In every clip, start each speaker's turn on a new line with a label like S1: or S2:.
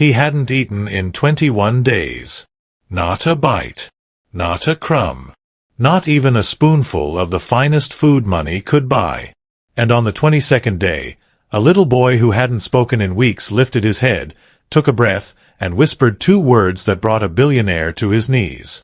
S1: He hadn't eaten in 21 days. Not a bite. Not a crumb. Not even a spoonful of the finest food money could buy. And on the 22nd day, a little boy who hadn't spoken in weeks lifted his head, took a breath, and whispered 2 words that brought a billionaire to his knees.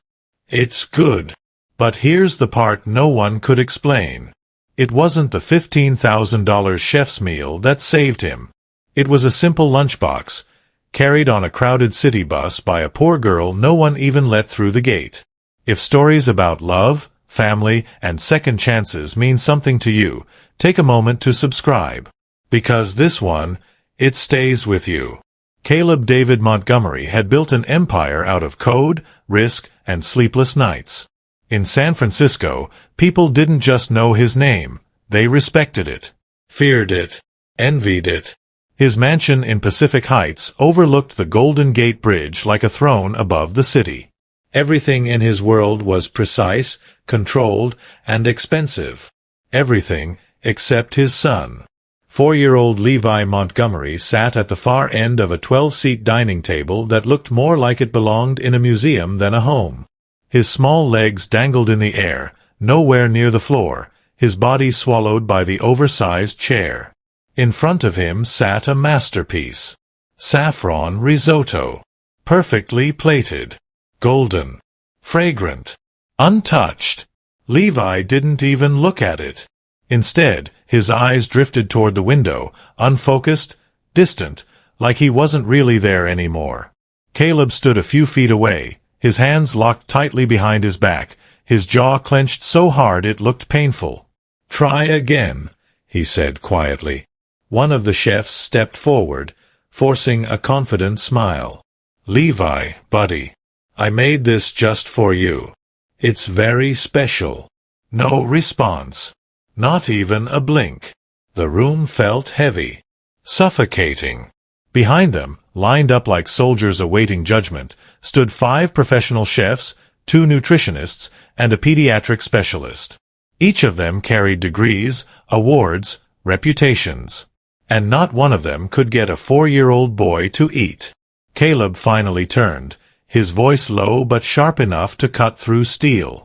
S1: "It's good." But here's the part no one could explain. It wasn't the $15,000 chef's meal that saved him. It was a simple lunchbox, carried on a crowded city bus by a poor girl no one even let through the gate. If stories about love, family, and second chances mean something to you, take a moment to subscribe. Because this one, it stays with you. Caleb David Montgomery had built an empire out of code, risk, and sleepless nights. In San Francisco, people didn't just know his name, they respected it, feared it, envied it. His mansion in Pacific Heights overlooked the Golden Gate Bridge like a throne above the city. Everything in his world was precise, controlled, and expensive. Everything except his son. 4-year-old Levi Montgomery sat at the far end of a 12-seat dining table that looked more like it belonged in a museum than a home. His small legs dangled in the air, nowhere near the floor, his body swallowed by the oversized chair. In front of him sat a masterpiece. Saffron risotto. Perfectly plated. Golden. Fragrant. Untouched. Levi didn't even look at it. Instead, his eyes drifted toward the window, unfocused, distant, like he wasn't really there anymore. Caleb stood a few feet away, his hands locked tightly behind his back, his jaw clenched so hard it looked painful. "Try again," he said quietly. One of the chefs stepped forward, forcing a confident smile. "Levi, buddy, I made this just for you. It's very special." No response. Not even a blink. The room felt heavy. Suffocating. Behind them, lined up like soldiers awaiting judgment, stood 5 professional chefs, 2 nutritionists, and a pediatric specialist. Each of them carried degrees, awards, reputations. And not one of them could get a 4-year-old boy to eat. Caleb finally turned, his voice low but sharp enough to cut through steel.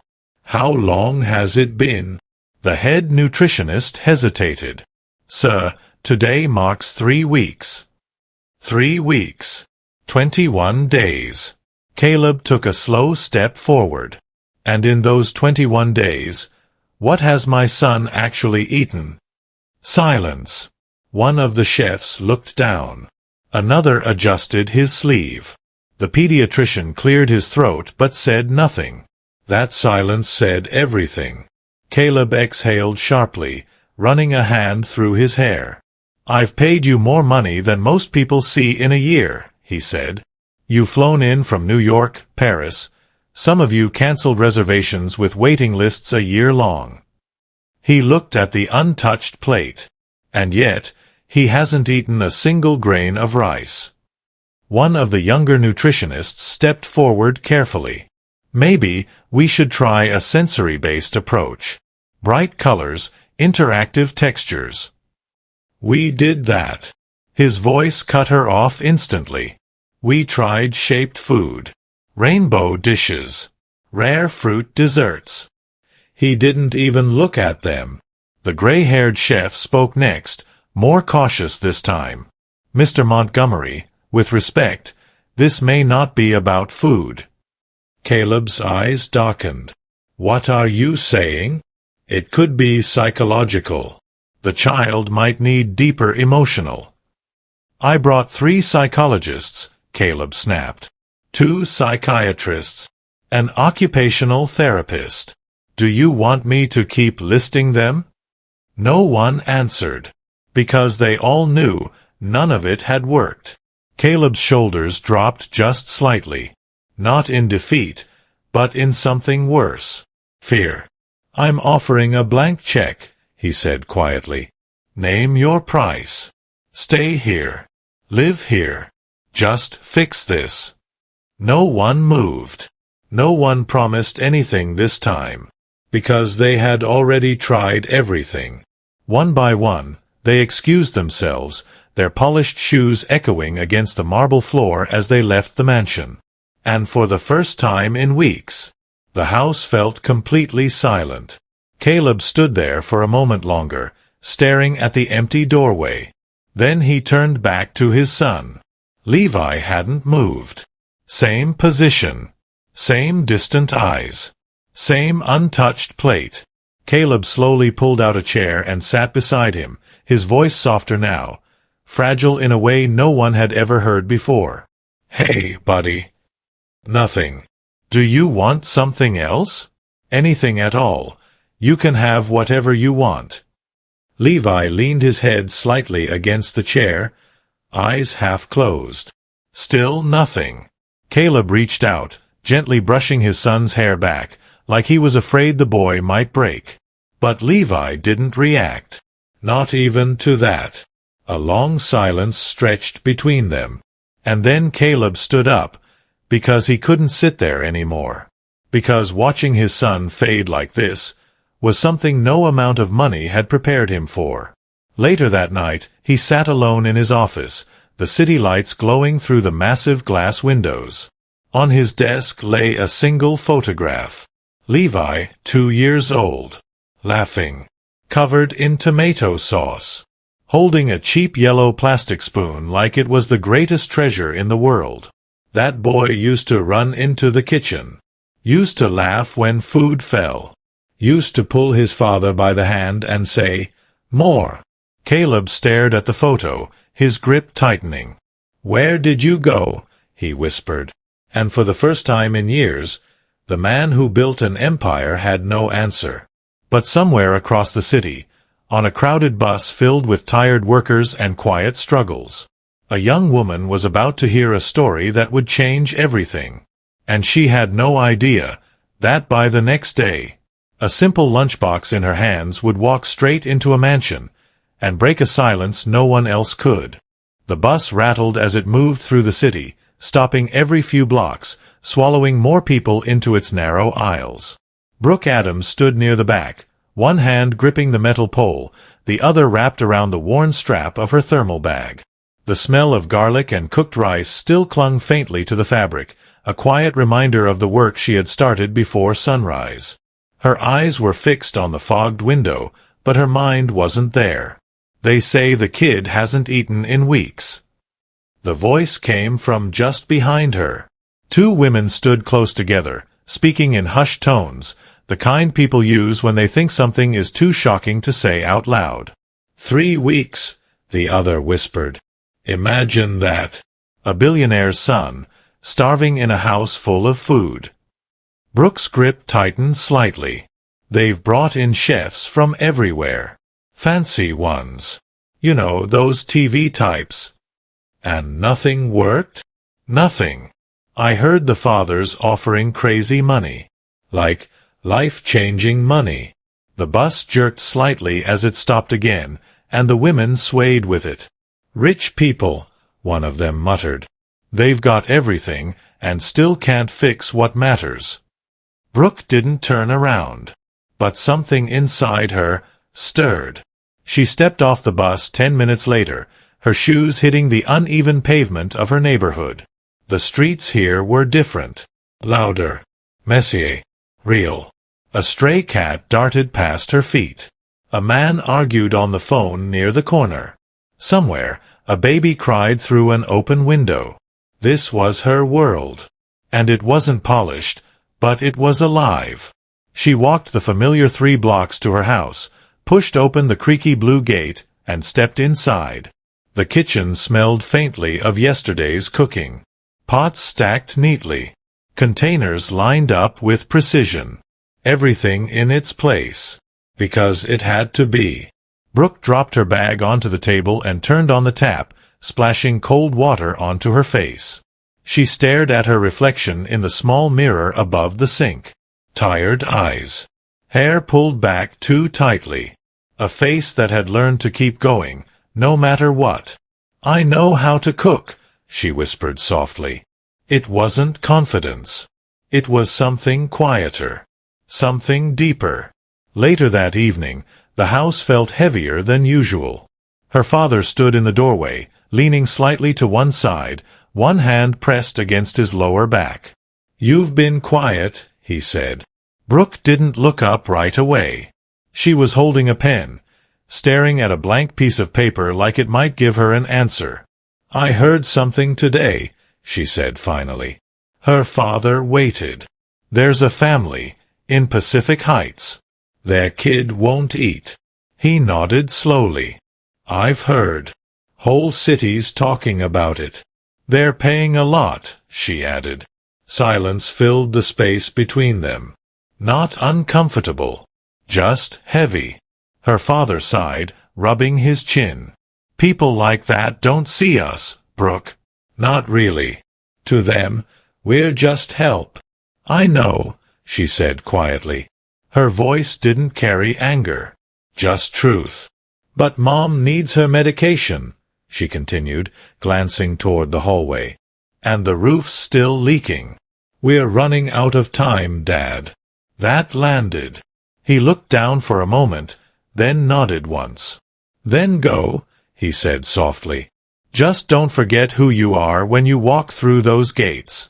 S1: "How long has it been?" The head nutritionist hesitated. "Sir, today marks 3 weeks." 3 weeks. 21 days. Caleb took a slow step forward. "And in those 21 days, what has my son actually eaten?" Silence. One of the chefs looked down. Another adjusted his sleeve. The pediatrician cleared his throat but said nothing. That silence said everything. Caleb exhaled sharply, running a hand through his hair. "I've paid you more money than most people see in a year," he said. "You've flown in from New York, Paris. Some of you canceled reservations with waiting lists a year long." He looked at the untouched plate. And yet, he hasn't eaten a single grain of rice. One of the younger nutritionists stepped forward carefully. "Maybe we should try a sensory-based approach. Bright colors, interactive textures." "We did that." His voice cut her off instantly. "We tried shaped food. Rainbow dishes. Rare fruit desserts." He didn't even look at them. The gray-haired chef spoke next, more cautious this time. "Mr. Montgomery, with respect, this may not be about food." Caleb's eyes darkened. "What are you saying?" "It could be psychological. The child might need deeper emotional." "I brought 3 psychologists," Caleb snapped. 2 psychiatrists. An occupational therapist. "Do you want me to keep listing them?" No one answered. Because they all knew none of it had worked. Caleb's shoulders dropped just slightly. Not in defeat, but in something worse. Fear. "I'm offering a blank check," he said quietly. "Name your price. Stay here. Live here. Just fix this." No one moved. No one promised anything this time. Because they had already tried everything. One by one, they excused themselves, their polished shoes echoing against the marble floor as they left the mansion. And for the first time in weeks, the house felt completely silent. Caleb stood there for a moment longer, staring at the empty doorway. Then he turned back to his son. Levi hadn't moved. Same position. Same distant eyes. Same untouched plate. Caleb slowly pulled out a chair and sat beside him, his voice softer now, fragile in a way no one had ever heard before. "Hey, buddy." "Nothing." "Do you want something else?" "Anything at all. You can have whatever you want." Levi leaned his head slightly against the chair, eyes half closed. Still nothing. Caleb reached out, gently brushing his son's hair back, like he was afraid the boy might break. But Levi didn't react. Not even to that. A long silence stretched between them. And then Caleb stood up, because he couldn't sit there anymore. Because watching his son fade like this was something no amount of money had prepared him for. Later that night, he sat alone in his office, the city lights glowing through the massive glass windows. On his desk lay a single photograph. Levi, 2 years old, laughing, covered in tomato sauce, holding a cheap yellow plastic spoon like it was the greatest treasure in the world. That boy used to run into the kitchen, used to laugh when food fell, used to pull his father by the hand and say, "More." Caleb stared at the photo, his grip tightening. "Where did you go?" he whispered. And for the first time in years, the man who built an empire had no answer. But somewhere across the city, on a crowded bus filled with tired workers and quiet struggles, a young woman was about to hear a story that would change everything. And she had no idea that by the next day, a simple lunchbox in her hands would walk straight into a mansion and break a silence no one else could. The bus rattled as it moved through the city, stopping every few blocks, swallowing more people into its narrow aisles. Brooke Adams stood near the back, one hand gripping the metal pole, the other wrapped around the worn strap of her thermal bag. The smell of garlic and cooked rice still clung faintly to the fabric, a quiet reminder of the work she had started before sunrise. Her eyes were fixed on the fogged window, but her mind wasn't there. "They say the kid hasn't eaten in weeks." The voice came from just behind her. 2 women stood close together, speaking in hushed tones, the kind people use when they think something is too shocking to say out loud. "3 weeks," the other whispered. "Imagine that. A billionaire's son, starving in a house full of food." Brooke's grip tightened slightly. "They've brought in chefs from everywhere. Fancy ones. You know, those TV types. And nothing worked? Nothing. I heard the fathers offering crazy money. Like, life-changing money." The bus jerked slightly as it stopped again, and the women swayed with it. "Rich people," one of them muttered. "They've got everything, and still can't fix what matters." Brooke didn't turn around. But something inside her stirred. She stepped off the bus 10 minutes later, her shoes hitting the uneven pavement of her neighborhood. The streets here were different. Louder. Messier. Real. A stray cat darted past her feet. A man argued on the phone near the corner. Somewhere, a baby cried through an open window. This was her world. And it wasn't polished, but it was alive. She walked the familiar 3 blocks to her house, pushed open the creaky blue gate, and stepped inside. The kitchen smelled faintly of yesterday's cooking. Pots stacked neatly. Containers lined up with precision. Everything in its place. Because it had to be. Brooke dropped her bag onto the table and turned on the tap, splashing cold water onto her face. She stared at her reflection in the small mirror above the sink. Tired eyes. Hair pulled back too tightly. A face that had learned to keep going, no matter what. "I know how to cook," she whispered softly. It wasn't confidence. It was something quieter. Something deeper. Later that evening, the house felt heavier than usual. Her father stood in the doorway, leaning slightly to one side, one hand pressed against his lower back. "You've been quiet," he said. Brooke didn't look up right away. She was holding a pen, staring at a blank piece of paper like it might give her an answer. "I heard something today," she said finally. Her father waited. "There's a family in Pacific Heights. Their kid won't eat." He nodded slowly. "I've heard. Whole cities talking about it. They're paying a lot," she added. Silence filled the space between them. Not uncomfortable, just heavy. Her father sighed, rubbing his chin. "People like that don't see us, Brooke." "Not really. To them, we're just help." "I know," she said quietly. Her voice didn't carry anger, just truth. "But Mom needs her medication," she continued, glancing toward the hallway. "And the roof's still leaking. We're running out of time, Dad." That landed. He looked down for a moment, then nodded once. "Then go," he said softly. "Just don't forget who you are when you walk through those gates."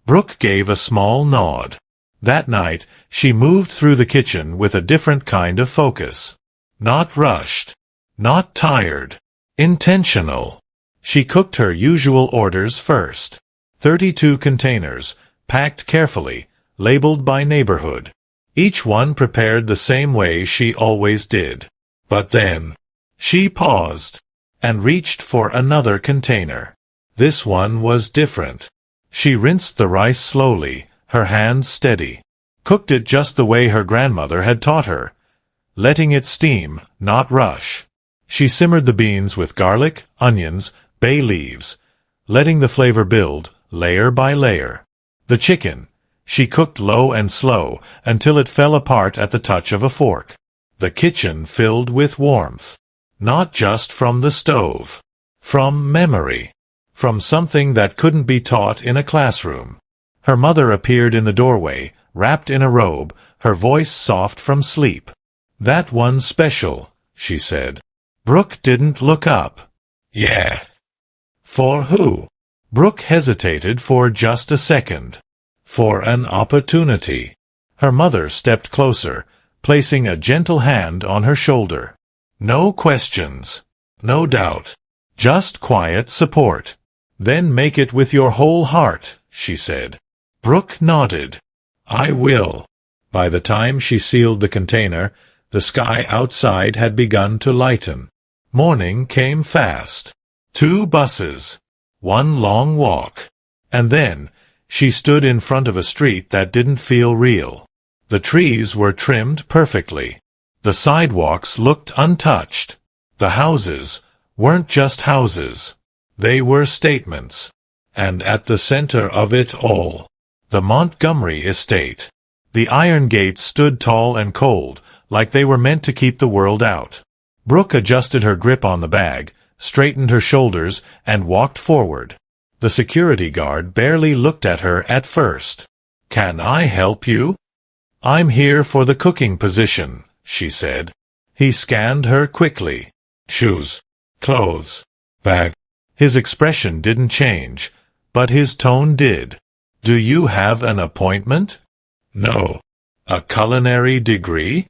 S1: Brooke gave a small nod. That night, she moved through the kitchen with a different kind of focus. Not rushed. Not tired. Intentional. She cooked her usual orders first. 32 containers, packed carefully, labeled by neighborhood. Each one prepared the same way she always did. But then, she paused and reached for another container. This one was different. She rinsed the rice slowly, her hands steady. Cooked it just the way her grandmother had taught her, letting it steam, not rush. She simmered the beans with garlic, onions, bay leaves, letting the flavor build, layer by layer. The chicken, she cooked low and slow until it fell apart at the touch of a fork. The kitchen filled with warmth. Not just from the stove. From memory. From something that couldn't be taught in a classroom. Her mother appeared in the doorway, wrapped in a robe, her voice soft from sleep. "That one's special," she said. Brooke didn't look up. "Yeah." "For who?" Brooke hesitated for just a second. "For an opportunity." Her mother stepped closer, placing a gentle hand on her shoulder. "No questions. No doubt. Just quiet support. Then make it with your whole heart," she said. Brooke nodded. "I will." By the time she sealed the container, the sky outside had begun to lighten. Morning came fast. 2 buses. 1 long walk. And then, she stood in front of a street that didn't feel real. The trees were trimmed perfectly. The sidewalks looked untouched. The houses weren't just houses. They were statements. And at the center of it all, the Montgomery estate. The iron gates stood tall and cold, like they were meant to keep the world out. Brooke adjusted her grip on the bag, straightened her shoulders, and walked forward. The security guard barely looked at her at first. "Can I help you?" "I'm here for the cooking position," she said. He scanned her quickly. "Shoes, clothes, bag." His expression didn't change, but his tone did. "Do you have an appointment?" "No." "A culinary degree?"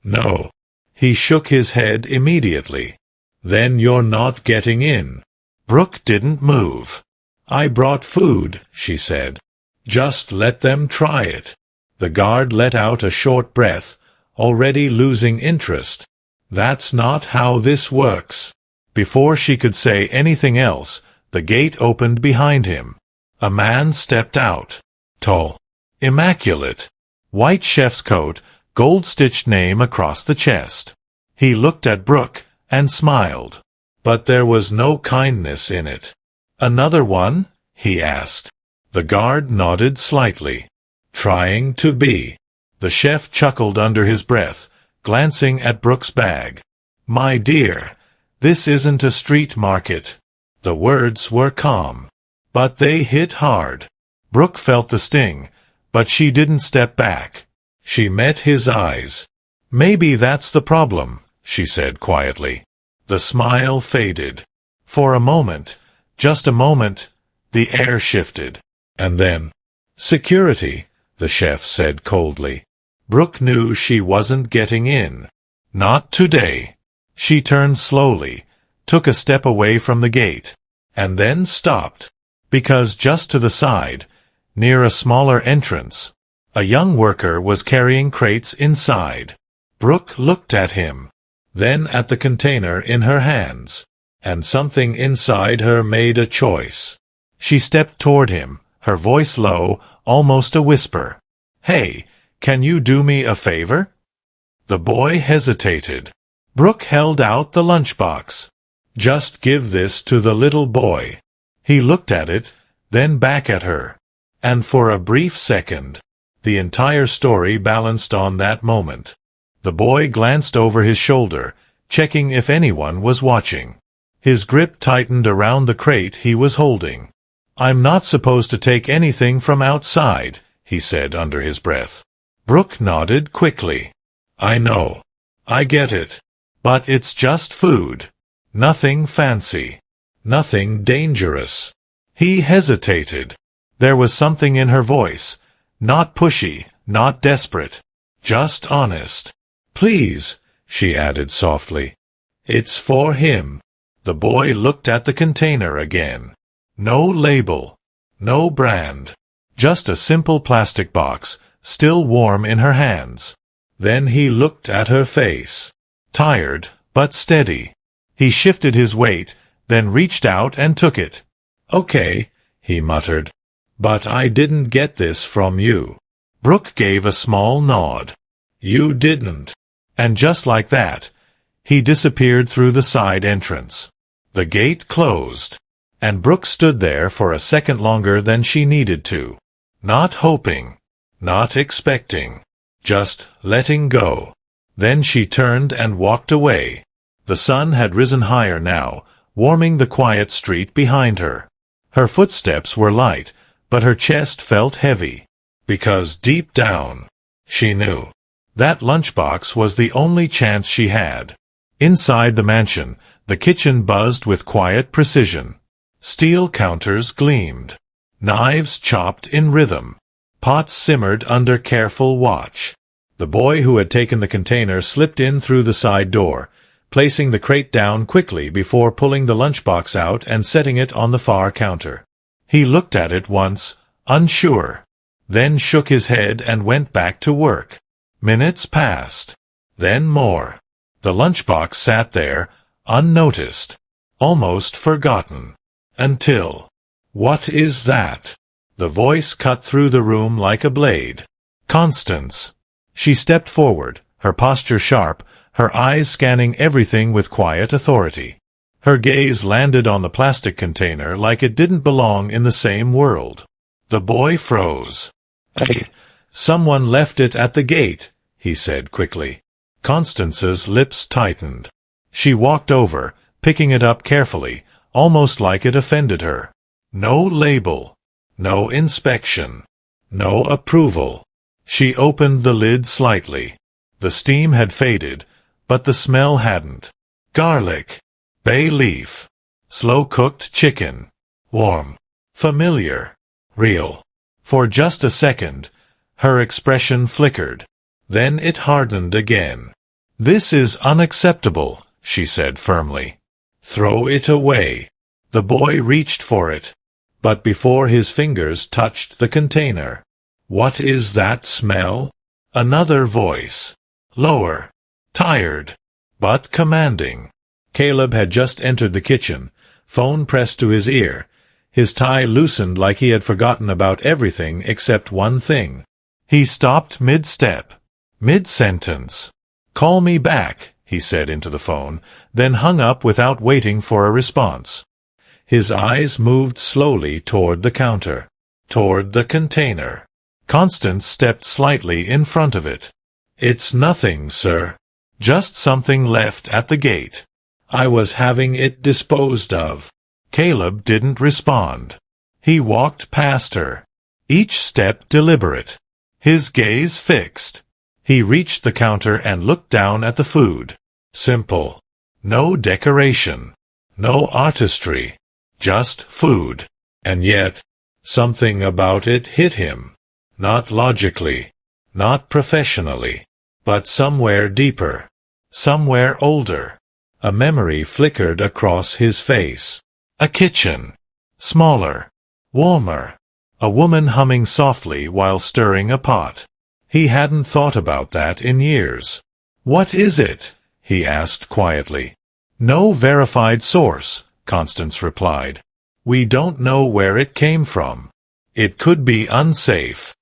S1: "No." He shook his head immediately. "Then you're not getting in." Brooke didn't move. "I brought food," she said. "Just let them try it." The guard let out a short breath, already losing interest. "That's not how this works." Before she could say anything else, the gate opened behind him. A man stepped out. Tall. Immaculate. White chef's coat, gold-stitched name across the chest. He looked at Brooke and smiled. But there was no kindness in it. "Another one?" he asked. The guard nodded slightly. "Trying to be." The chef chuckled under his breath, glancing at Brooke's bag. "My dear, this isn't a street market." The words were calm, but they hit hard. Brooke felt the sting, but she didn't step back. She met his eyes. "Maybe that's the problem," she said quietly. The smile faded. For a moment, just a moment, the air shifted. And then, "Security," the chef said coldly. Brooke knew she wasn't getting in. Not today. She turned slowly, took a step away from the gate, and then stopped. Because just to the side, near a smaller entrance, a young worker was carrying crates inside. Brooke looked at him, then at the container in her hands, and something inside her made a choice. She stepped toward him, her voice low, almost a whisper. "Hey, can you do me a favor?" The boy hesitated. Brooke held out the lunchbox. "Just give this to the little boy." He looked at it, then back at her. And for a brief second, the entire story balanced on that moment. The boy glanced over his shoulder, checking if anyone was watching. His grip tightened around the crate he was holding. "I'm not supposed to take anything from outside," he said under his breath. Brooke nodded quickly. "I know. I get it. But it's just food. Nothing fancy. Nothing dangerous." He hesitated. There was something in her voice, not pushy, not desperate, just honest. "Please," she added softly. "It's for him." The boy looked at the container again. No label, no brand, just a simple plastic box, still warm in her hands. Then he looked at her face. Tired, but steady. He shifted his weight, then reached out and took it. "Okay," he muttered. "But I didn't get this from you." Brooke gave a small nod. "You didn't." And just like that, he disappeared through the side entrance. The gate closed, and Brooke stood there for a second longer than she needed to. Not hoping, not expecting, just letting go. Then she turned and walked away. The sun had risen higher now, warming the quiet street behind her. Her footsteps were light, but her chest felt heavy. Because deep down, she knew that lunchbox was the only chance she had. Inside the mansion, the kitchen buzzed with quiet precision. Steel counters gleamed. Knives chopped in rhythm. Pots simmered under careful watch. The boy who had taken the container slipped in through the side door, placing the crate down quickly before pulling the lunchbox out and setting it on the far counter. He looked at it once, unsure, then shook his head and went back to work. Minutes passed. Then more. The lunchbox sat there, unnoticed, almost forgotten. Until, "What is that?" The voice cut through the room like a blade. "Constance." She stepped forward, her posture sharp, her eyes scanning everything with quiet authority. Her gaze landed on the plastic container like it didn't belong in the same world. The boy froze. "Someone left it at the gate," he said quickly. Constance's lips tightened. She walked over, picking it up carefully, almost like it offended her. No label. No inspection. No approval. She opened the lid slightly. The steam had faded, but the smell hadn't. Garlic. Bay leaf. Slow-cooked chicken. Warm. Familiar. Real. For just a second, her expression flickered. Then it hardened again. "This is unacceptable," she said firmly. "Throw it away." The boy reached for it, but before his fingers touched the container. "What is that smell?" Another voice. Lower. Tired. But commanding. Caleb had just entered the kitchen, phone pressed to his ear. His tie loosened like he had forgotten about everything except one thing. He stopped mid-step. Mid-sentence. "Call me back," he said into the phone, then hung up without waiting for a response. His eyes moved slowly toward the counter, toward the container. Constance stepped slightly in front of it. "It's nothing, sir. Just something left at the gate. I was having it disposed of." Caleb didn't respond. He walked past her, each step deliberate, his gaze fixed. He reached the counter and looked down at the food. Simple. No decoration. No artistry. Just food. And yet, something about it hit him. Not logically. Not professionally. But somewhere deeper. Somewhere older. A memory flickered across his face. A kitchen. Smaller. Warmer. A woman humming softly while stirring a pot. He hadn't thought about that in years. "What is it?" he asked quietly. "No verified source," Constance replied. "We don't know where it came from. It could be unsafe."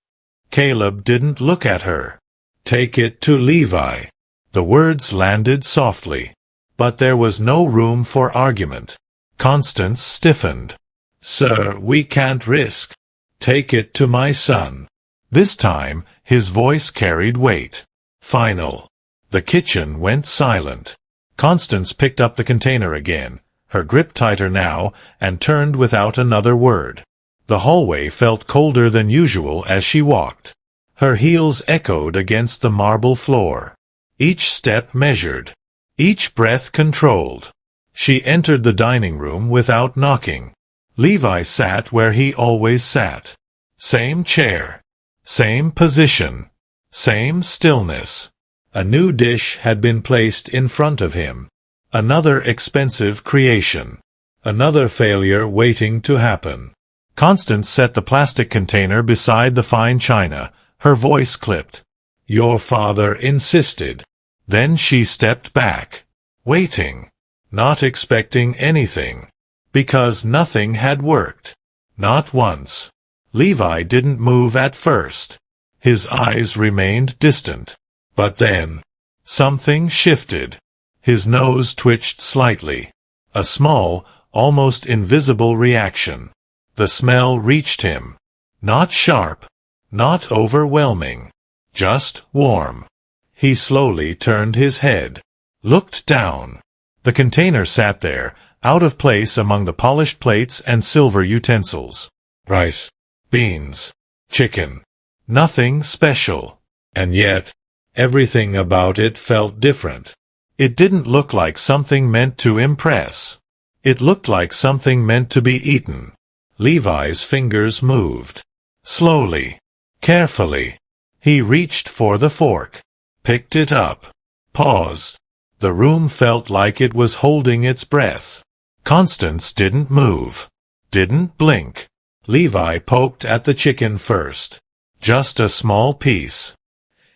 S1: Caleb didn't look at her. "Take it to Levi." The words landed softly. But there was no room for argument. Constance stiffened. "Sir, we can't risk. Take it to my son." This time, his voice carried weight. Final. The kitchen went silent. Constance picked up the container again, her grip tighter now, and turned without another word. The hallway felt colder than usual as she walked. Her heels echoed against the marble floor. Each step measured. Each breath controlled. She entered the dining room without knocking. Levi sat where he always sat. Same chair. Same position. Same stillness. A new dish had been placed in front of him. Another expensive creation. Another failure waiting to happen. Constance set the plastic container beside the fine china. Her voice clipped. "Your father insisted." Then she stepped back. Waiting. Not expecting anything. Because nothing had worked. Not once. Levi didn't move at first. His eyes remained distant. But then, something shifted. His nose twitched slightly. A small, almost invisible reaction. The smell reached him. Not sharp. Not overwhelming. Just warm. He slowly turned his head. Looked down. The container sat there, out of place among the polished plates and silver utensils. Rice. Beans. Chicken. Nothing special. And yet, everything about it felt different. It didn't look like something meant to impress. It looked like something meant to be eaten. Levi's fingers moved. Slowly. Carefully. He reached for the fork. Picked it up. Paused. The room felt like it was holding its breath. Constance didn't move. Didn't blink. Levi poked at the chicken first. Just a small piece.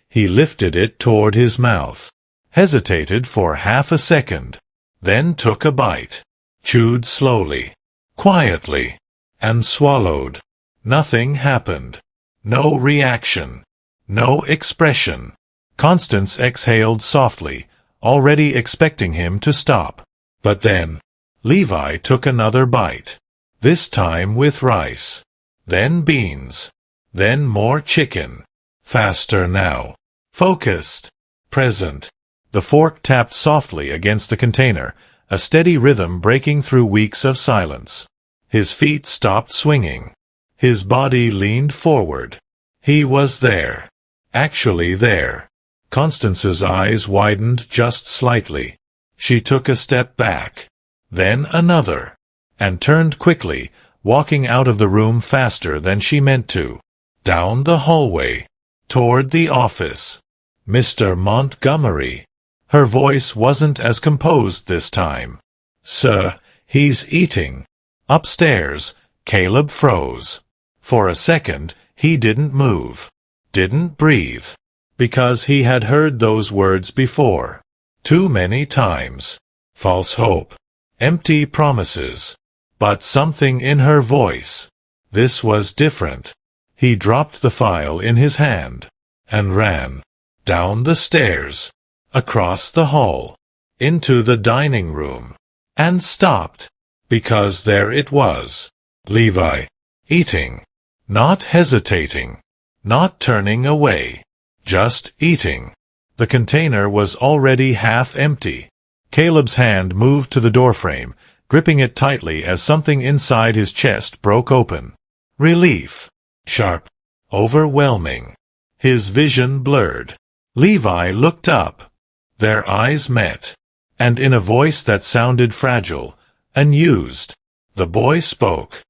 S1: He lifted it toward his mouth. Hesitated for half a second. Then took a bite. Chewed slowly. Quietly. And swallowed. Nothing happened. No reaction. No expression. Constance exhaled softly, already expecting him to stop. But then, Levi took another bite. This time with rice. Then beans. Then more chicken. Faster now. Focused. Present. The fork tapped softly against the container, a steady rhythm breaking through weeks of silence. His feet stopped swinging. His body leaned forward. He was there. Actually there. Constance's eyes widened just slightly. She took a step back. Then another. And turned quickly, walking out of the room faster than she meant to. Down the hallway. Toward the office. "Mr. Montgomery." Her voice wasn't as composed this time. "Sir, he's eating." Upstairs, Caleb froze. For a second, he didn't move. Didn't breathe. Because he had heard those words before. Too many times. False hope. Empty promises. But something in her voice. This was different. He dropped the file in his hand. And ran. Down the stairs. Across the hall. Into the dining room. And stopped. Because there it was. Levi. Eating. Not hesitating. Not turning away. Just eating. The container was already half empty. Caleb's hand moved to the doorframe, gripping it tightly as something inside his chest broke open. Relief. Sharp. Overwhelming. His vision blurred. Levi looked up. Their eyes met. and in a voice that sounded fragile, unused. The boy spoke.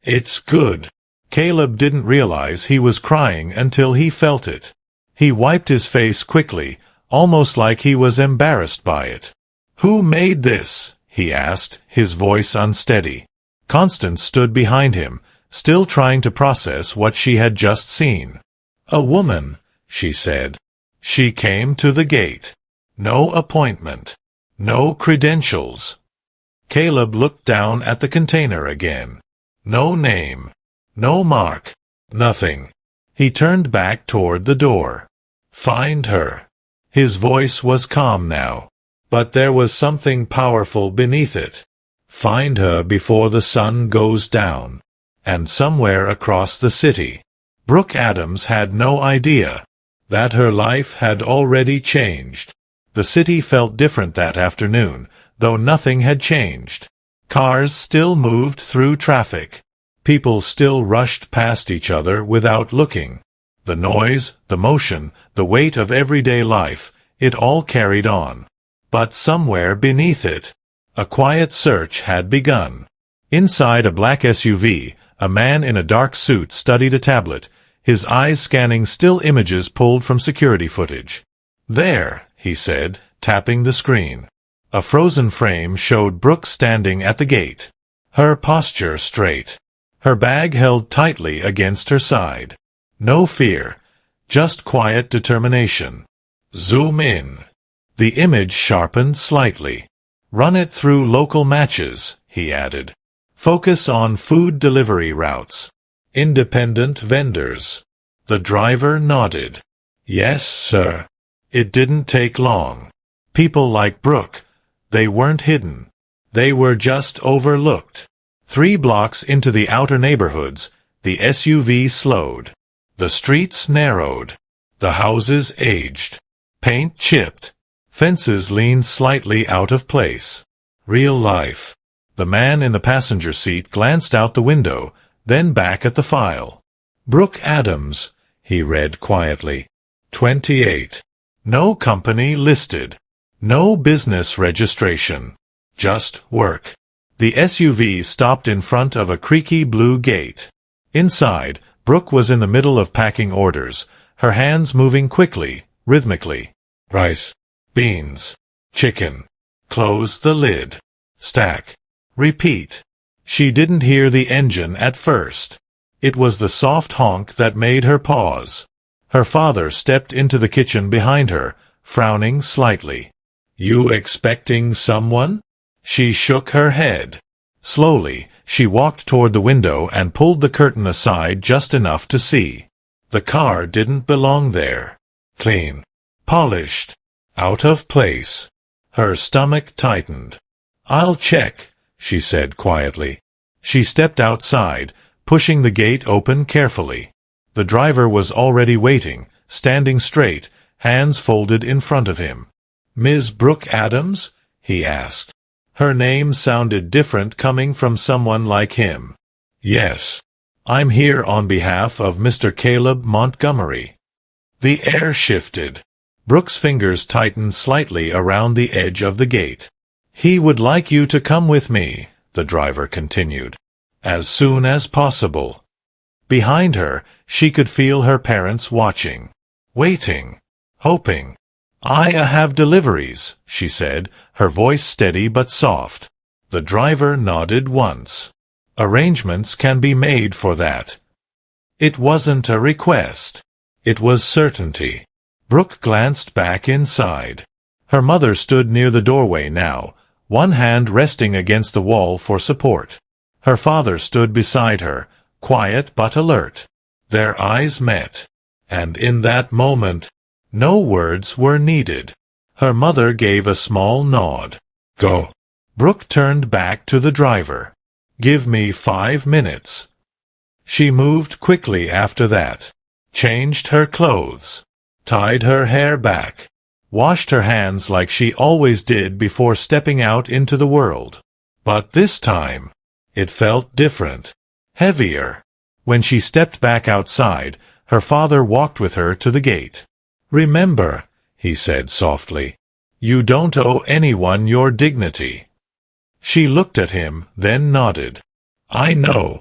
S1: "It's good." Caleb didn't realize he was crying until he felt it. He wiped his face quickly, almost like he was embarrassed by it. "Who made this?" he asked, his voice unsteady. Constance stood behind him, still trying to process what she had just seen. "A woman," she said. "She came to the gate. No appointment. No credentials." Caleb looked down at the container again. No name. No mark. Nothing. He turned back toward the door. "Find her." His voice was calm now, but there was something powerful beneath it. "Find her before the sun goes down." And somewhere across the city, Brooke Adams had no idea that her life had already changed. The city felt different that afternoon, though nothing had changed. Cars still moved through traffic. People still rushed past each other without looking. The noise, the motion, the weight of everyday life, it all carried on. But somewhere beneath it, a quiet search had begun. Inside a black SUV, a man in a dark suit studied a tablet, his eyes scanning still images pulled from security footage. "There," he said, tapping the screen. A frozen frame showed Brooke standing at the gate, her posture straight, her bag held tightly against her side. No fear, just quiet determination. "Zoom in." The image sharpened slightly. "Run it through local matches," he added. "Focus on food delivery routes. Independent vendors." The driver nodded. "Yes, sir." It didn't take long. People like Brooke, they weren't hidden. They were just overlooked. 3 blocks into the outer neighborhoods, the SUV slowed. The streets narrowed. The houses aged. Paint chipped. Fences leaned slightly out of place. Real life. The man in the passenger seat glanced out the window, then back at the file. "Brooke Adams," he read quietly. 28. No company listed. No business registration. Just work. The SUV stopped in front of a creaky blue gate. Inside, Brooke was in the middle of packing orders, her hands moving quickly, rhythmically. Rice. Beans. Chicken. Close the lid. Stack. Repeat. She didn't hear the engine at first. It was the soft honk that made her pause. Her father stepped into the kitchen behind her, frowning slightly. "You expecting someone?" She shook her head. Slowly, she walked toward the window and pulled the curtain aside just enough to see. The car didn't belong there. Clean. Polished. Out of place. Her stomach tightened. "I'll check," she said quietly. She stepped outside, pushing the gate open carefully. The driver was already waiting, standing straight, hands folded in front of him. "Ms. Brooke Adams?" he asked. Her name sounded different coming from someone like him. "Yes. I'm here on behalf of Mr. Caleb Montgomery." The air shifted. Brooke's fingers tightened slightly around the edge of the gate. "He would like you to come with me," the driver continued. "As soon as possible." Behind her, she could feel her parents watching. Waiting. Hoping. "I have deliveries," she said, her voice steady but soft. The driver nodded once. "Arrangements can be made for that." It wasn't a request. It was certainty. Brooke glanced back inside. Her mother stood near the doorway now, one hand resting against the wall for support. Her father stood beside her, quiet but alert. Their eyes met. And in that moment, no words were needed. Her mother gave a small nod. "Go." Brooke turned back to the driver. "Give me 5 minutes." She moved quickly after that. Changed her clothes. Tied her hair back. Washed her hands like she always did before stepping out into the world. But this time, it felt different. Heavier. When she stepped back outside, her father walked with her to the gate. "Remember," he said softly, You don't owe anyone your dignity." She looked at him, then nodded. "I know."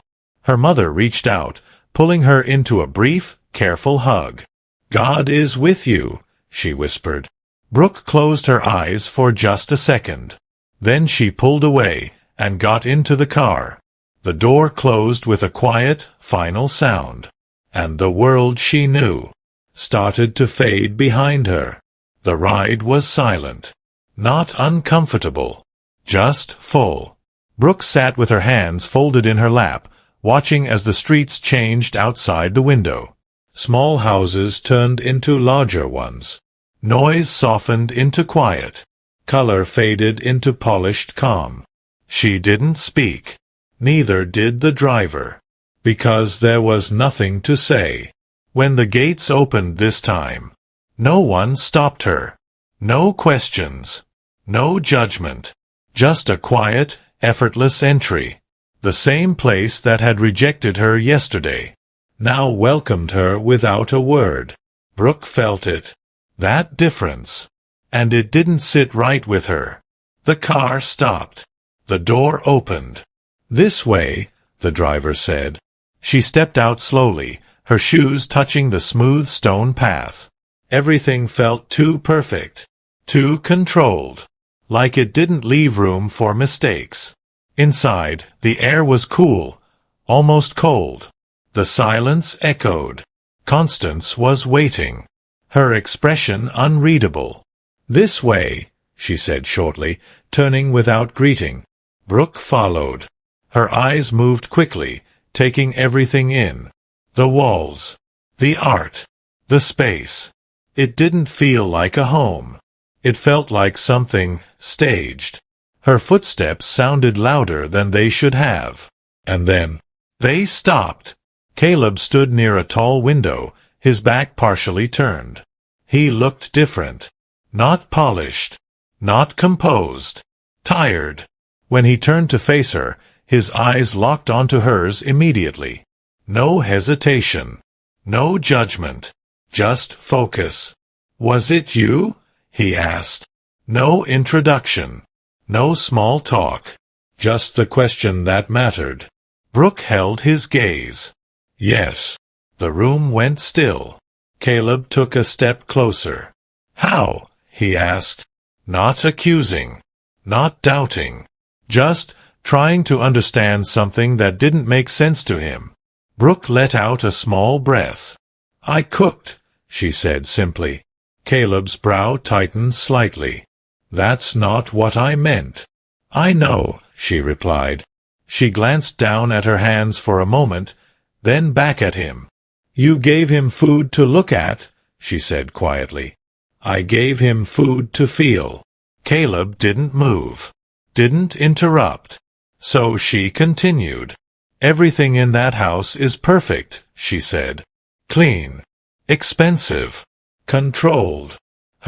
S1: Her mother reached out, pulling her into a brief, careful hug. "God is with you," she whispered. Brooke closed her eyes for just a second. Then she pulled away and got into the car. The door closed with a quiet, final sound, and the world she knew started to fade behind her. The ride was silent, not uncomfortable, just full. Brooke sat with her hands folded in her lap, watching as the streets changed outside the window. Small houses turned into larger ones. Noise softened into quiet. Color faded into polished calm. She didn't speak. Neither did the driver. Because there was nothing to say. When the gates opened this time, no one stopped her. No questions. No judgment. Just a quiet, effortless entry. The same place that had rejected her yesterday now welcomed her without a word. Brooke felt it. That difference. And it didn't sit right with her. The car stopped. The door opened. "This way," the driver said. She stepped out slowly, her shoes touching the smooth stone path. Everything felt too perfect, too controlled, like it didn't leave room for mistakes. Inside, the air was cool, almost cold. The silence echoed. Constance was waiting, her expression unreadable. "This way," she said shortly, turning without greeting. Brooke followed. Her eyes moved quickly, taking everything in. The walls, the art, the space. It didn't feel like a home. It felt like something staged. Her footsteps sounded louder than they should have. And then, they stopped. Caleb stood near a tall window, his back partially turned. He looked different. Not polished. Not composed. Tired. When he turned to face her, his eyes locked onto hers immediately. No hesitation. No judgment. Just focus. "Was it you?" he asked. No introduction. No small talk. Just the question that mattered. Brooke held his gaze. Yes. The room went still. Caleb took a step closer. "How?" he asked. Not accusing. Not doubting. Just trying to understand something that didn't make sense to him. Brooke let out a small breath. "I cooked," she said simply. Caleb's brow tightened slightly. "That's not what I meant." "I know," she replied. She glanced down at her hands for a moment, then back at him. "You gave him food to look at," she said quietly. "I gave him food to feel." Caleb didn't move. Didn't interrupt. So she continued. "Everything in that house is perfect," she said. "Clean. Expensive. Controlled."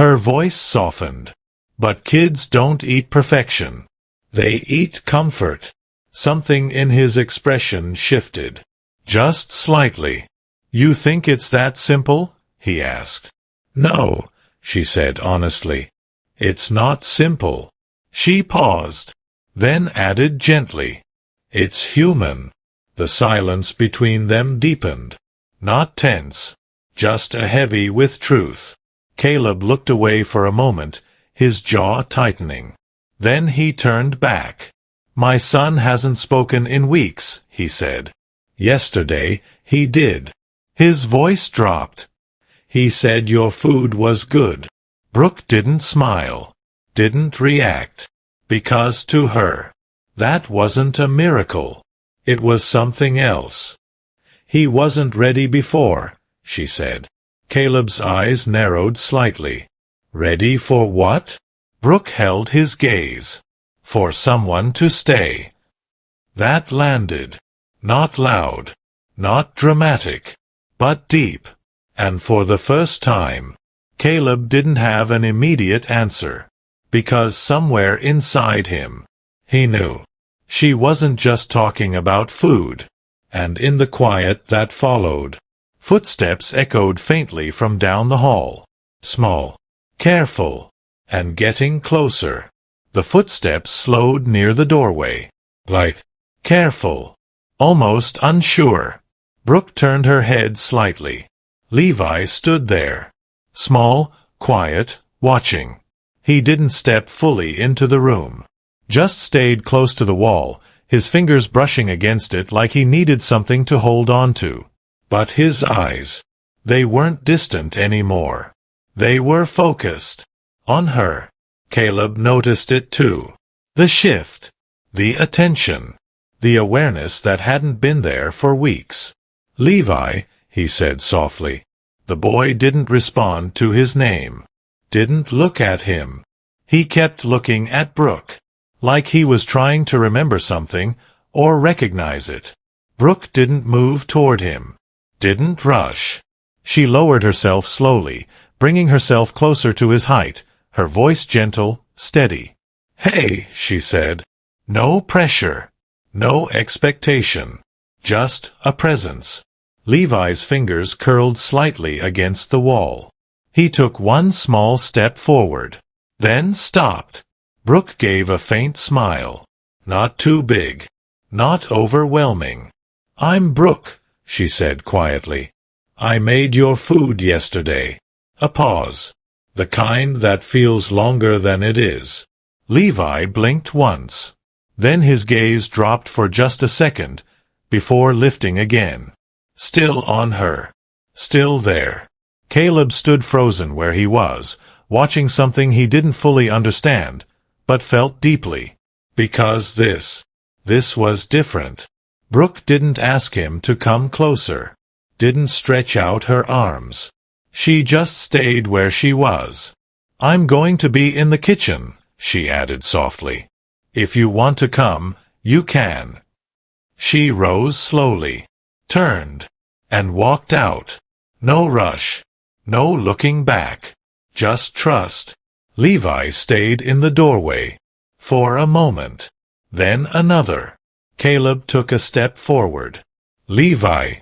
S1: Her voice softened. "But kids don't eat perfection. They eat comfort." Something in his expression shifted. Just slightly. "You think it's that simple?" he asked. "No," she said honestly. "It's not simple." She paused, then added gently, "It's human." The silence between them deepened. Not tense, just a heavy with truth. Caleb looked away for a moment, his jaw tightening. Then he turned back. "My son hasn't spoken in weeks," he said. "Yesterday, he did." His voice dropped. "He said your food was good." Brooke didn't smile, didn't react. Because to her, that wasn't a miracle. It was something else. "He wasn't ready before," she said. Caleb's eyes narrowed slightly. "Ready for what?" Brooke held his gaze. "For someone to stay." That landed. Not loud, not dramatic, but deep. And for the first time, Caleb didn't have an immediate answer. Because somewhere inside him, he knew. She wasn't just talking about food. And in the quiet that followed, footsteps echoed faintly from down the hall. Small. Careful. and getting closer. The footsteps slowed near the doorway. Like, careful, almost unsure. Brooke turned her head slightly. Levi stood there, small, quiet, watching. He didn't step fully into the room. Just stayed close to the wall, his fingers brushing against it like he needed something to hold on to. But his eyes, they weren't distant anymore. They were focused on her. Caleb noticed it too. The shift, the attention, the awareness that hadn't been there for weeks. Levi, he said softly. The boy didn't respond to his name. Didn't look at him. He kept looking at Brooke, like he was trying to remember something or recognize it. Brooke didn't move toward him. Didn't rush. She lowered herself slowly, bringing herself closer to his height, her voice gentle, steady. "Hey," she said. No pressure. No expectation. Just a presence. Levi's fingers curled slightly against the wall. He took one small step forward, then stopped. Brooke gave a faint smile. Not too big. Not overwhelming. "I'm Brooke," she said quietly. "I made your food yesterday." A pause. The kind that feels longer than it is. Levi blinked once. Then his gaze dropped for just a second, before lifting again. Still on her. Still there. Caleb stood frozen where he was, watching something he didn't fully understand, but felt deeply. Because this was different. Brooke didn't ask him to come closer. Didn't stretch out her arms. She just stayed where she was. "I'm going to be in the kitchen," she added softly. "If you want to come, you can." She rose slowly, turned, and walked out. No rush. No looking back. Just trust. Levi stayed in the doorway. For a moment. Then another. Caleb took a step forward. "Levi."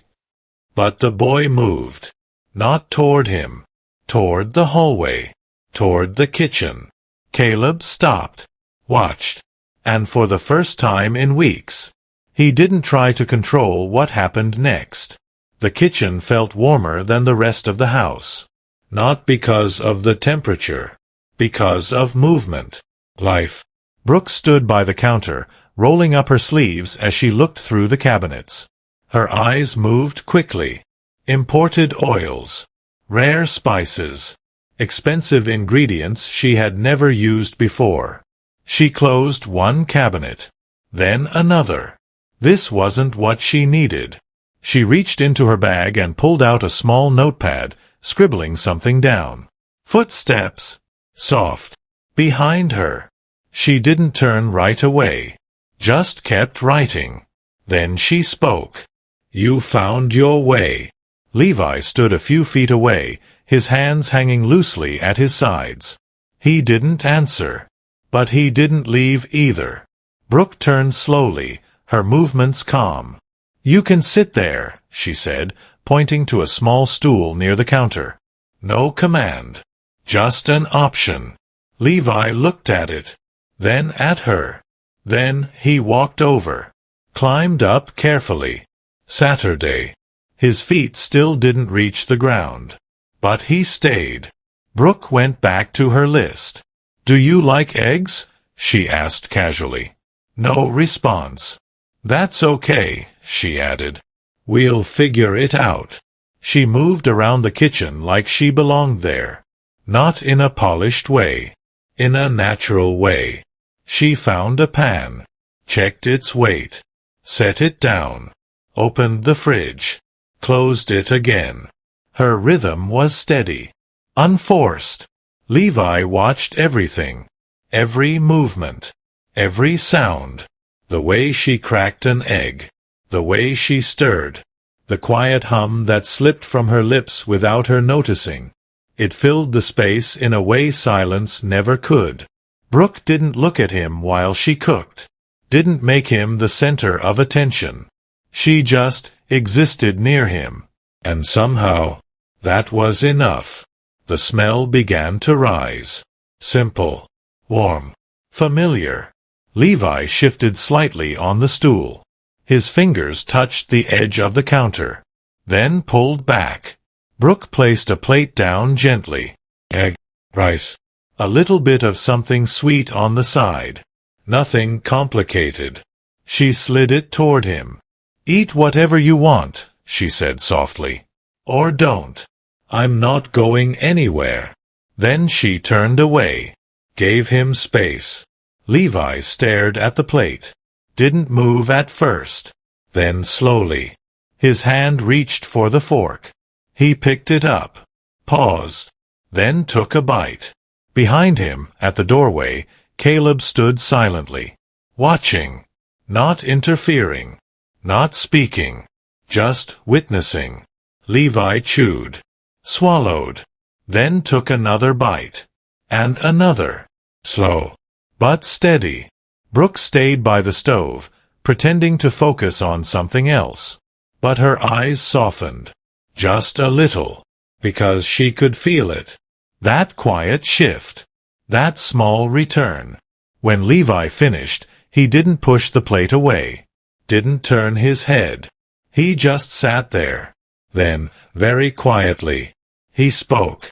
S1: But the boy moved. Not toward him. Toward the hallway. Toward the kitchen. Caleb stopped. Watched. And for the first time in weeks, he didn't try to control what happened next. The kitchen felt warmer than the rest of the house. Not because of the temperature. Because of movement. Life. Brooke stood by the counter, rolling up her sleeves as she looked through the cabinets. Her eyes moved quickly. Imported oils. Rare spices. Expensive ingredients she had never used before. She closed one cabinet. Then another. This wasn't what she needed. She reached into her bag and pulled out a small notepad, scribbling something down. Footsteps. Soft. Behind her. She didn't turn right away. Just kept writing. Then she spoke. "You found your way." Levi stood a few feet away, his hands hanging loosely at his sides. He didn't answer. But he didn't leave either. Brooke turned slowly, her movements calm. "You can sit there," she said, pointing to a small stool near the counter. No command. Just an option. Levi looked at it. Then at her. Then he walked over. Climbed up carefully. Saturday. His feet still didn't reach the ground. But he stayed. Brooke went back to her list. "Do you like eggs?" she asked casually. No response. "That's okay," she added. "We'll figure it out." She moved around the kitchen like she belonged there. Not in a polished way. In a natural way. She found a pan. Checked its weight. Set it down. Opened the fridge. Closed it again. Her rhythm was steady. Unforced. Levi watched everything. Every movement. Every sound. The way she cracked an egg. The way she stirred. The quiet hum that slipped from her lips without her noticing. It filled the space in a way silence never could. Brooke didn't look at him while she cooked. Didn't make him the center of attention. She just existed near him. And somehow, that was enough. The smell began to rise. Simple. Warm. Familiar. Levi shifted slightly on the stool. His fingers touched the edge of the counter, then pulled back. Brooke placed a plate down gently. Egg, rice, a little bit of something sweet on the side. Nothing complicated. She slid it toward him. Eat whatever you want, she said softly. Or don't. I'm not going anywhere. Then she turned away, gave him space. Levi stared at the plate. Didn't move at first. Then slowly. His hand reached for the fork. He picked it up, paused, then took a bite. Behind him, at the doorway, Caleb stood silently, watching, not interfering, not speaking, just witnessing. Levi chewed, swallowed, then took another bite, and another, slow, but steady. Brooke stayed by the stove, pretending to focus on something else, but her eyes softened. Just a little, because she could feel it. That quiet shift. That small return. When Levi finished, he didn't push the plate away. Didn't turn his head. He just sat there. Then, very quietly, he spoke.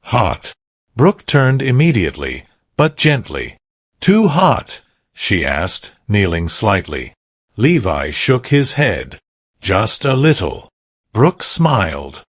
S1: Hot. Brooke turned immediately, but gently. Too hot? She asked, kneeling slightly. Levi shook his head. Just a little. Brooke smiled.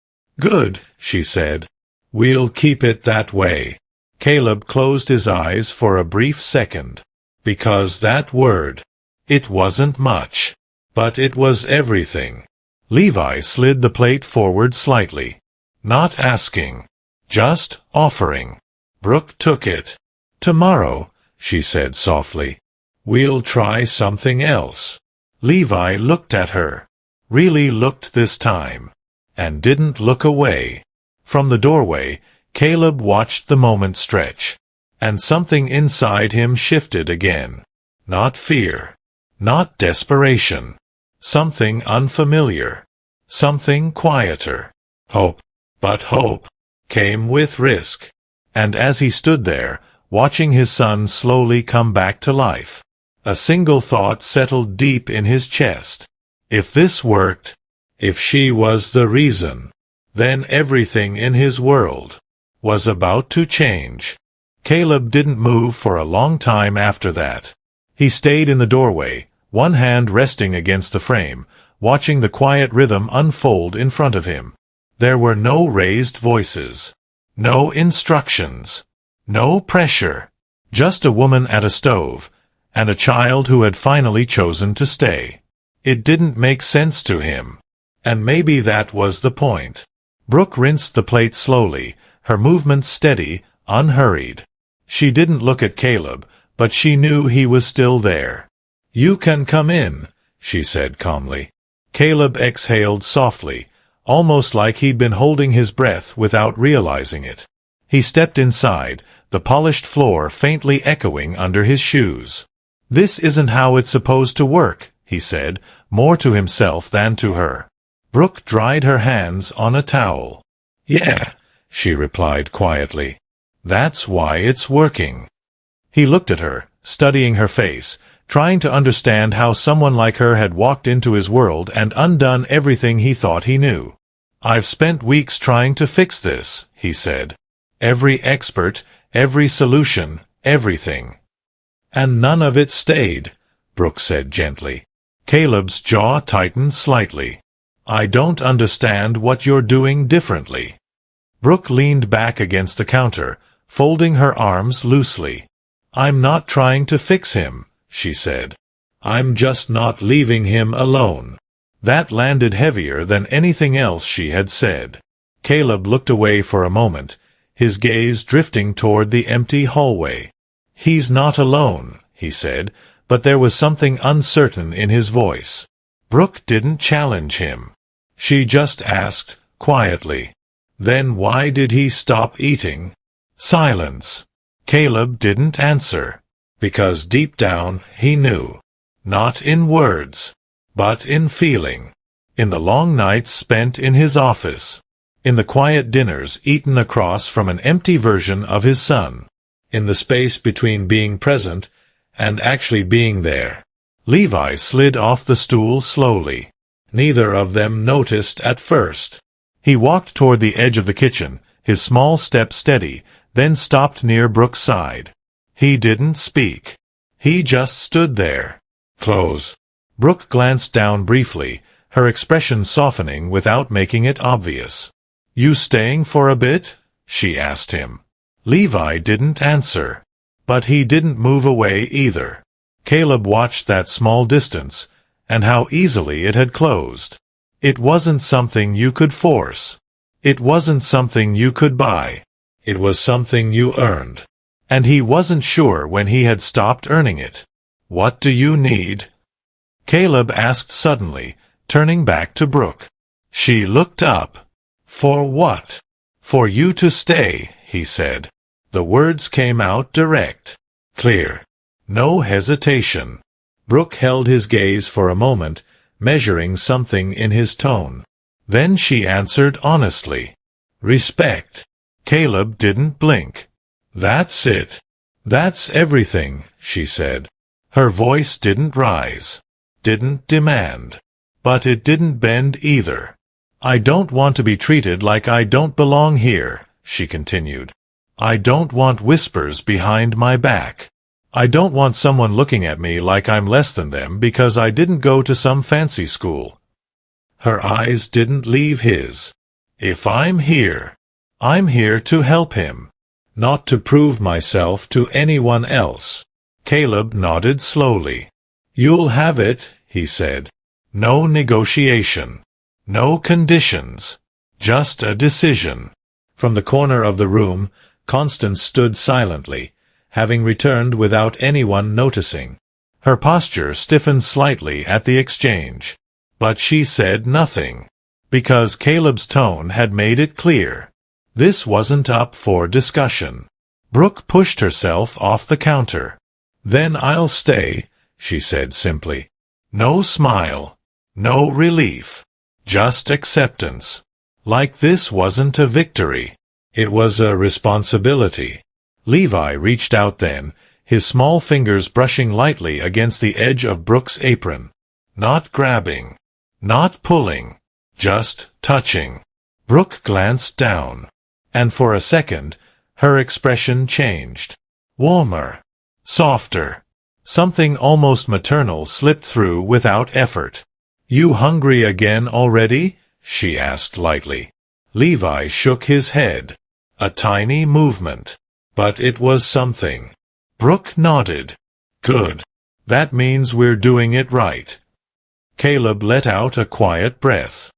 S1: Good, she said. We'll keep it that way. Caleb closed his eyes for a brief second. Because that word, it wasn't much, but it was everything. Levi slid the plate forward slightly. Not asking, just offering. Brooke took it. Tomorrow, she said softly, we'll try something else. Levi looked at her. Really looked this time, and didn't look away. From the doorway, Caleb watched the moment stretch, and something inside him shifted again. Not fear, not desperation. Something unfamiliar, something quieter. Hope. But hope came with risk. And as he stood there, watching his son slowly come back to life, a single thought settled deep in his chest. If this worked, if she was the reason, then everything in his world was about to change. Caleb didn't move for a long time after that. He stayed in the doorway, one hand resting against the frame, watching the quiet rhythm unfold in front of him. There were no raised voices, no instructions, no pressure, just a woman at a stove, and a child who had finally chosen to stay. It didn't make sense to him. And maybe that was the point. Brooke rinsed the plate slowly, her movements steady, unhurried. She didn't look at Caleb, but she knew he was still there. You can come in, she said calmly. Caleb exhaled softly, almost like he'd been holding his breath without realizing it. He stepped inside, the polished floor faintly echoing under his shoes. This isn't how it's supposed to work, he said, more to himself than to her. Brooke dried her hands on a towel. Yeah, she replied quietly. That's why it's working. He looked at her, studying her face, trying to understand how someone like her had walked into his world and undone everything he thought he knew. I've spent weeks trying to fix this, he said. Every expert, every solution, everything. And none of it stayed, Brooke said gently. Caleb's jaw tightened slightly. I don't understand what you're doing differently. Brooke leaned back against the counter, folding her arms loosely. I'm not trying to fix him, she said. I'm just not leaving him alone. That landed heavier than anything else she had said. Caleb looked away for a moment, his gaze drifting toward the empty hallway. He's not alone, he said, but there was something uncertain in his voice. Brooke didn't challenge him. She just asked, quietly, then why did he stop eating? Silence. Caleb didn't answer, because deep down he knew. Not in words, but in feeling. In the long nights spent in his office. In the quiet dinners eaten across from an empty version of his son. in the space between being present and actually being there. Levi slid off the stool slowly. Neither of them noticed at first. He walked toward the edge of the kitchen, his small step steady, then stopped near Brooke's side. He didn't speak. He just stood there. Close. Brooke glanced down briefly, her expression softening without making it obvious. You staying for a bit? She asked him. Levi didn't answer. But he didn't move away either. Caleb watched that small distance, and how easily it had closed. It wasn't something you could force. It wasn't something you could buy. It was something you earned. And he wasn't sure when he had stopped earning it. What do you need? Caleb asked suddenly, turning back to Brooke. She looked up. For what? For you to stay, he said. The words came out direct, clear. No hesitation. Brooke held his gaze for a moment, measuring something in his tone. Then she answered honestly. Respect. Caleb didn't blink. That's it. That's everything, she said. Her voice didn't rise, didn't demand. But it didn't bend either. I don't want to be treated like I don't belong here, she continued. I don't want whispers behind my back. I don't want someone looking at me like I'm less than them because I didn't go to some fancy school. Her eyes didn't leave his. If I'm here to help him, not to prove myself to anyone else. Caleb nodded slowly. You'll have it, he said. No negotiation. No conditions. Just a decision. From the corner of the room, Constance stood silently, having returned without anyone noticing. Her posture stiffened slightly at the exchange. But she said nothing, because Caleb's tone had made it clear. This wasn't up for discussion. Brooke pushed herself off the counter. Then I'll stay, she said simply. No smile. No relief. Just acceptance. Like this wasn't a victory. It was a responsibility. Levi reached out then, his small fingers brushing lightly against the edge of Brooke's apron. Not grabbing. Not pulling. Just touching. Brooke glanced down. And for a second, her expression changed. Warmer. Softer. Something almost maternal slipped through without effort. You hungry again already? She asked lightly. Levi shook his head. A tiny movement. But it was something. Brooke nodded. Good. That means we're doing it right. Caleb let out a quiet breath.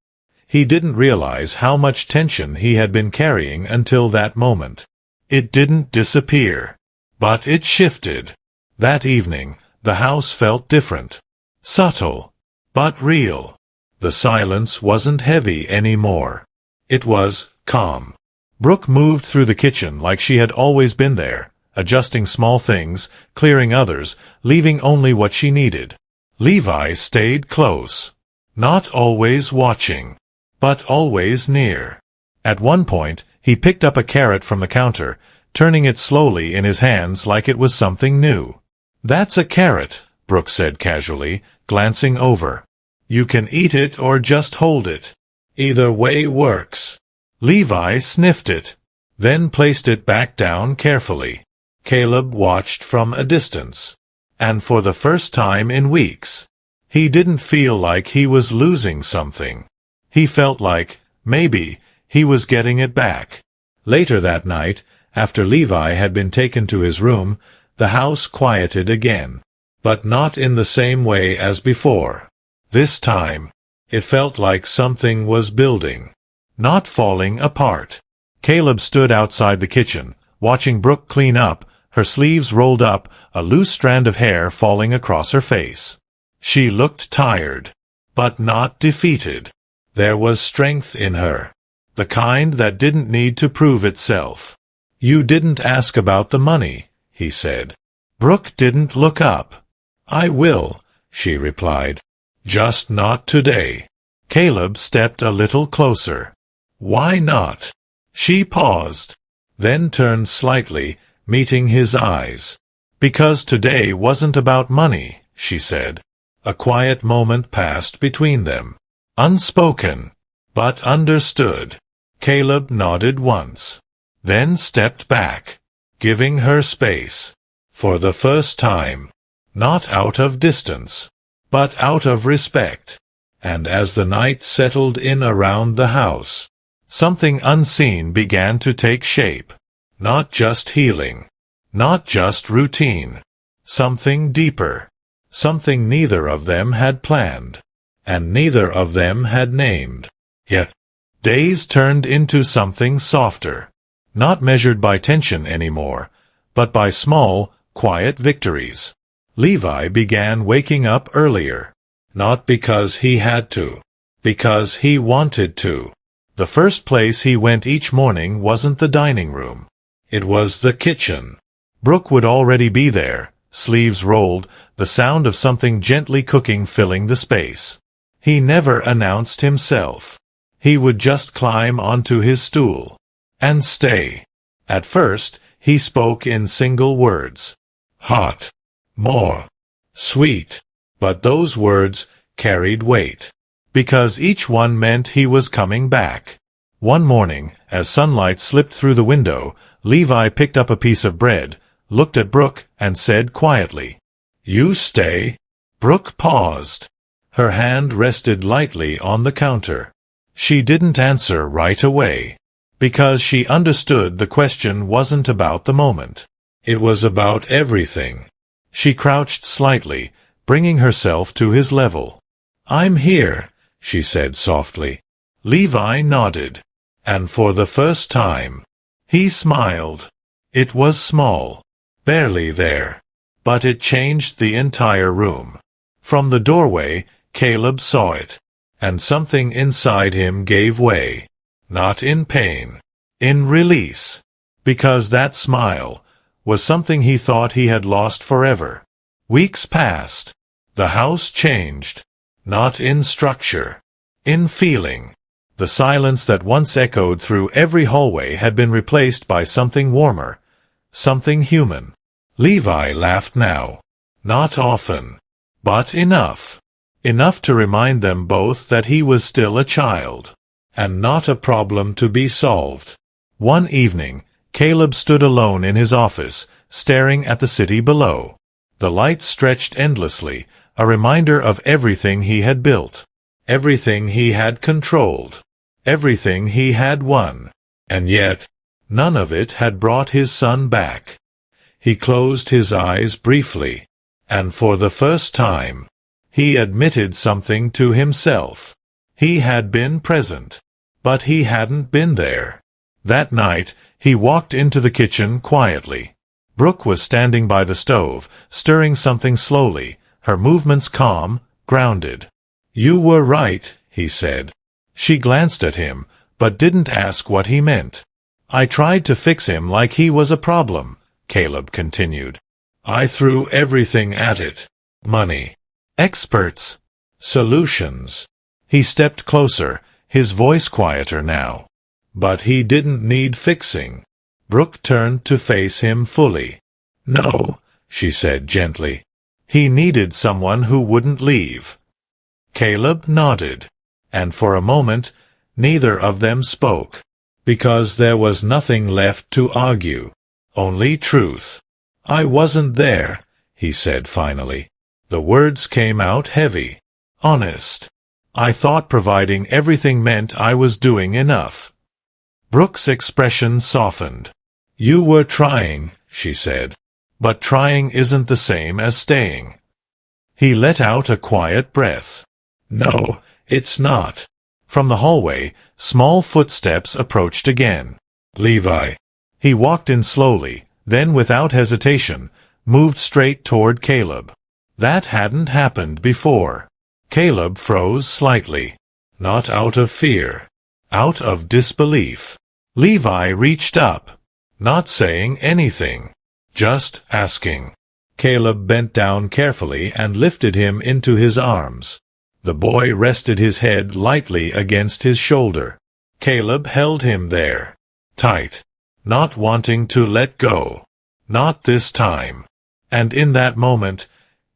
S1: He didn't realize how much tension he had been carrying until that moment. It didn't disappear. But it shifted. That evening, the house felt different. Subtle. But real. The silence wasn't heavy anymore. It was calm. Brooke moved through the kitchen like she had always been there, adjusting small things, clearing others, leaving only what she needed. Levi stayed close. Not always watching, but always near. At one point, he picked up a carrot from the counter, turning it slowly in his hands like it was something new. That's a carrot, Brooke said casually, glancing over. You can eat it or just hold it. Either way works. Levi sniffed it, then placed it back down carefully. Caleb watched from a distance. And for the first time in weeks, he didn't feel like he was losing something. He felt like, maybe, he was getting it back. Later that night, after Levi had been taken to his room, the house quieted again. But not in the same way as before. This time, it felt like something was building. Not falling apart. Caleb stood outside the kitchen, watching Brooke clean up, her sleeves rolled up, a loose strand of hair falling across her face. She looked tired, but not defeated. There was strength in her. The kind that didn't need to prove itself. You didn't ask about the money, he said. Brooke didn't look up. I will, she replied. Just not today. Caleb stepped a little closer. Why not? She paused, then turned slightly, meeting his eyes. "Because today wasn't about money," she said. A quiet moment passed between them. Unspoken, but understood. Caleb nodded once, then stepped back, giving her space. For the first time. Not out of distance, but out of respect. And as the night settled in around the house, something unseen began to take shape. Not just healing. Not just routine. Something deeper. Something neither of them had planned. And neither of them had named. Yet, days turned into something softer. Not measured by tension anymore, but by small, quiet victories. Levi began waking up earlier. Not because he had to. Because he wanted to. The first place he went each morning wasn't the dining room. It was the kitchen. Brooke would already be there, sleeves rolled, the sound of something gently cooking filling the space. He never announced himself. He would just climb onto his stool. And stay. At first, he spoke in single words. Hot. More. Sweet. But those words carried weight. Because each one meant he was coming back. One morning, as sunlight slipped through the window, Levi picked up a piece of bread, looked at Brooke, and said quietly, "You stay?" Brooke paused. Her hand rested lightly on the counter. She didn't answer right away, because she understood the question wasn't about the moment. It was about everything. She crouched slightly, bringing herself to his level. "I'm here," she said softly. Levi nodded, and for the first time, he smiled. It was small, barely there, but it changed the entire room. From the doorway, Caleb saw it, and something inside him gave way. Not in pain, in release, because that smile was something he thought he had lost forever. Weeks passed. The house changed. Not in structure, in feeling. The silence that once echoed through every hallway had been replaced by something warmer, something human. Levi laughed now. Not often, but enough. Enough to remind them both that he was still a child, and not a problem to be solved. One evening, Caleb stood alone in his office, staring at the city below. The lights stretched endlessly, a reminder of everything he had built, everything he had controlled, everything he had won. And yet, none of it had brought his son back. He closed his eyes briefly, and for the first time, he admitted something to himself. He had been present, but he hadn't been there. That night, he walked into the kitchen quietly. Brooke was standing by the stove, stirring something slowly, her movements calm, grounded. "You were right," he said. She glanced at him, but didn't ask what he meant. "I tried to fix him like he was a problem," Caleb continued. "I threw everything at it. Money. Experts. Solutions." He stepped closer, his voice quieter now. But he didn't need fixing. Brooke turned to face him fully. "No," she said gently. He needed someone who wouldn't leave. Caleb nodded, and for a moment, neither of them spoke, because there was nothing left to argue, only truth. "I wasn't there," he said finally. The words came out heavy, honest. "I thought providing everything meant I was doing enough." Brooke's expression softened. "You were trying," she said. "But trying isn't the same as staying." He let out a quiet breath. "No, it's not." From the hallway, small footsteps approached again. Levi. He walked in slowly, then without hesitation, moved straight toward Caleb. That hadn't happened before. Caleb froze slightly. Not out of fear. Out of disbelief. Levi reached up, not saying anything, just asking. Caleb bent down carefully and lifted him into his arms. The boy rested his head lightly against his shoulder. Caleb held him there, tight, not wanting to let go. Not this time. And in that moment,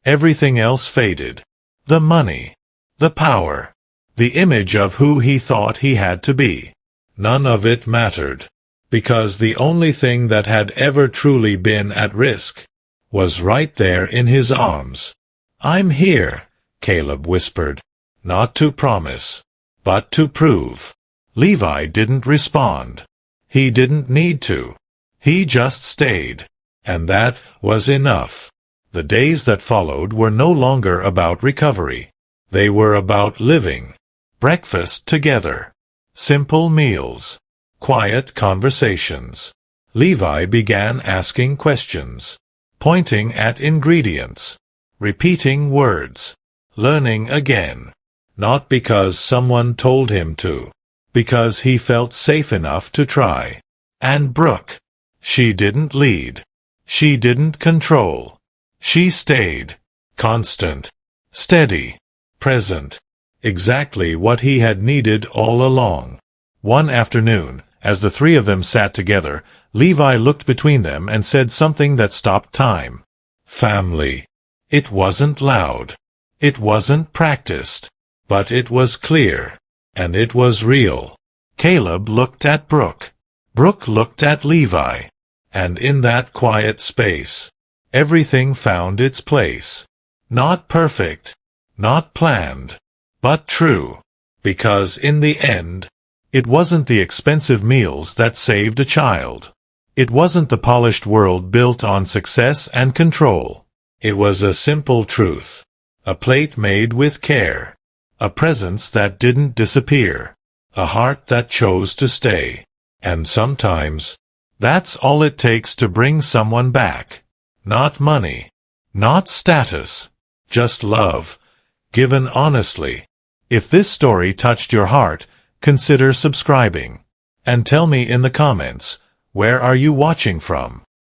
S1: everything else faded. The money. The power. The image of who he thought he had to be. None of it mattered. Because the only thing that had ever truly been at risk was right there in his arms. "I'm here," Caleb whispered. "Not to promise, but to prove." Levi didn't respond. He didn't need to. He just stayed. And that was enough. The days that followed were no longer about recovery. They were about living. Breakfast together. Simple meals. Quiet conversations. Levi began asking questions. Pointing at ingredients. Repeating words. Learning again. Not because someone told him to. Because he felt safe enough to try. And Brooke. She didn't lead. She didn't control. She stayed. Constant. Steady. Present. Exactly what he had needed all along. One afternoon, as the three of them sat together, Levi looked between them and said something that stopped time. Family. It wasn't loud. It wasn't practiced. But it was clear. And it was real. Caleb looked at Brooke. Brooke looked at Levi. And in that quiet space, everything found its place. Not perfect. Not planned. But true. Because in the end, it wasn't the expensive meals that saved a child. It wasn't the polished world built on success and control. It was a simple truth. A plate made with care. A presence that didn't disappear. A heart that chose to stay. And sometimes, that's all it takes to bring someone back. Not money. Not status. Just love. Given honestly. If this story touched your heart, consider subscribing. And tell me in the comments, where are you watching from?